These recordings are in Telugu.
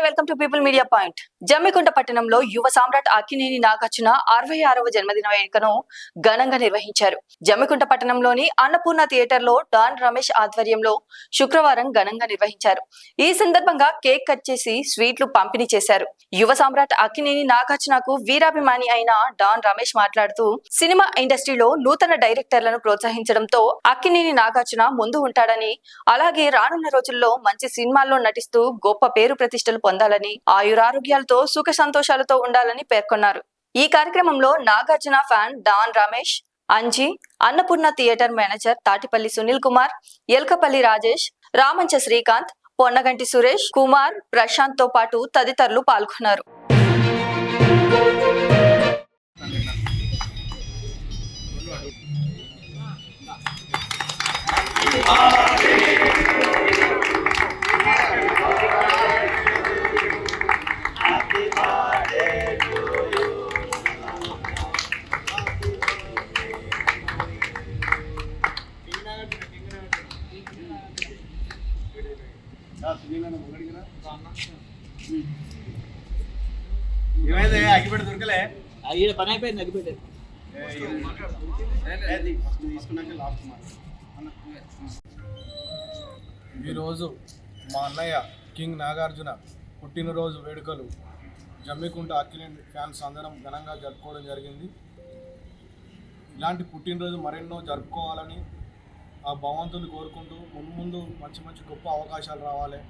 Welcome to people media point. Jammikunta పట్టణంలో యువ సామ్రాట్ అక్కినేని నాగార్జున 66వ జన్మదిన వేడుకను ఘనంగా నిర్వహించారు. జమ్మికుంట పట్టణంలోని అన్నపూర్ణ థియేటర్ లో డాన్ రమేష్ ఆధ్వర్యంలో శుక్రవారం ఘనంగా నిర్వహించారు. ఈ సందర్భంగా కేక్ కట్ చేసి స్వీట్లు పంపిణీ చేశారు. యువ సామ్రాట్ అక్కినేని నాగార్జునకు వీరాభిమాని అయిన డాన్ రమేష్ మాట్లాడుతూ, సినిమా ఇండస్ట్రీలో నూతన డైరెక్టర్లను ప్రోత్సహించడంతో అక్కినేని నాగార్జున ముందు ఉంటాడని, అలాగే రానున్న రోజుల్లో మంచి సినిమాల్లో నటిస్తూ గొప్ప పేరు ప్రతిష్టలు పొందాలని, ఆయురారోగ్యాలతో సుఖ సంతోషాలతో ఉండాలని పేర్కొన్నారు. ఈ కార్యక్రమంలో నాగార్జున ఫ్యాన్ డాన్ రమేష్, అంజీ, అన్నపూర్ణ థియేటర్ మేనేజర్ తాటిపల్లి సునీల్ కుమార్, ఎల్కపల్లి రాజేష్, రామంచ శ్రీకాంత్, పొన్నగంటి సురేష్ కుమార్, ప్రశాంత్ తో పాటు తదితరులు పాల్గొన్నారు. ఏమైంది అగ్గిపెట్ట దొరకలే? అయ్యే పని అయిపోయింది. అగ్గిపెట్టే ఈరోజు మా అన్నయ్య కింగ్ నాగార్జున పుట్టినరోజు వేడుకలు జమ్మికుంట అక్కినేని ఫ్యాన్స్ అందరం ఘనంగా జరుపుకోవడం జరిగింది. ఇలాంటి పుట్టినరోజు మరెన్నో జరుపుకోవాలని ఆ భగవంతుని కోరుకుంటూ ముందు మంచి మంచి గొప్ప అవకాశాలు రావాలి.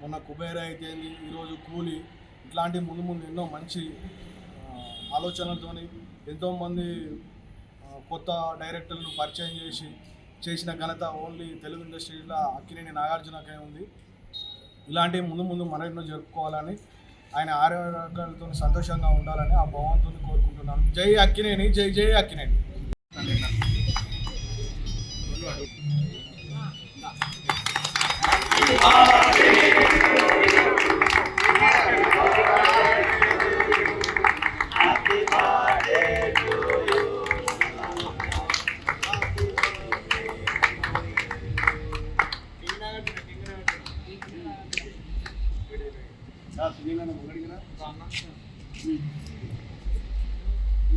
మొన్న కుబేర అయితే ఈరోజు కూలీ, ఇట్లాంటి ముందు ఎన్నో మంచి ఆలోచనలతో ఎంతోమంది కొత్త డైరెక్టర్లను పరిచయం చేసిన ఘనత ఓన్లీ తెలుగు ఇండస్ట్రీలో అక్కినేని నాగార్జునకే ఉంది. ఇలాంటి ముందు మరెన్నో జరుపుకోవాలని, ఆయన ఆరోగ్యాలతో సంతోషంగా ఉండాలని ఆ భగవంతుని కోరుకుంటున్నాను. జై అక్కినేని, జై జై అక్కినేని.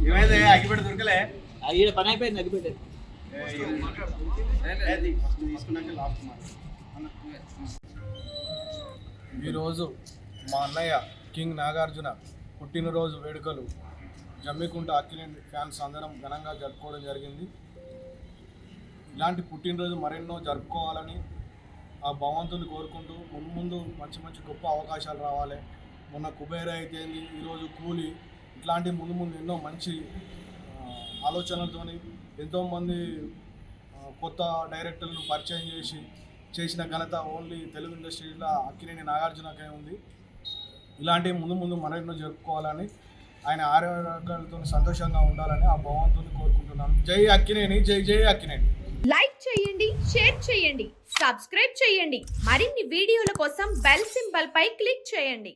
ఏమైంది అగ్గిపెట్ట దొరకలే? అయ్యే పని అయిపోయింది. అగ్గిపెట్టే ఈరోజు మా అన్నయ్య కింగ్ నాగార్జున పుట్టినరోజు వేడుకలు జమ్మికుంట అక్కినేని ఫ్యాన్స్ అందరం ఘనంగా జరుపుకోవడం జరిగింది. ఇలాంటి పుట్టినరోజు మరెన్నో జరుపుకోవాలని ఆ భగవంతుని కోరుకుంటూ ముందు మంచి మంచి గొప్ప అవకాశాలు రావాలి. మొన్న కుబేర అయితే ఈరోజు కూలీ, ఇట్లాంటి ముందు ఎన్నో మంచి ఆలోచనలతో ఎంతోమంది కొత్త డైరెక్టర్లను పరిచయం చేసిన ఘనత ఓన్లీ తెలుగు ఇండస్ట్రీలో అక్కినేని నాగార్జునకే ఉంది. ఇలాంటి ముందు మరెన్నో జరుపుకోవాలని, ఆయన ఆరోగ్యాలతో సంతోషంగా ఉండాలని ఆ భగవంతుని కోరుకుంటున్నాను. జై అక్కినేని, జై జై అక్కినేని. లైక్ చేయండి, షేర్ చేయండి, సబ్స్క్రైబ్ చేయండి. మరిన్ని వీడియోల కోసం బెల్ సింబల్ పై క్లిక్ చేయండి.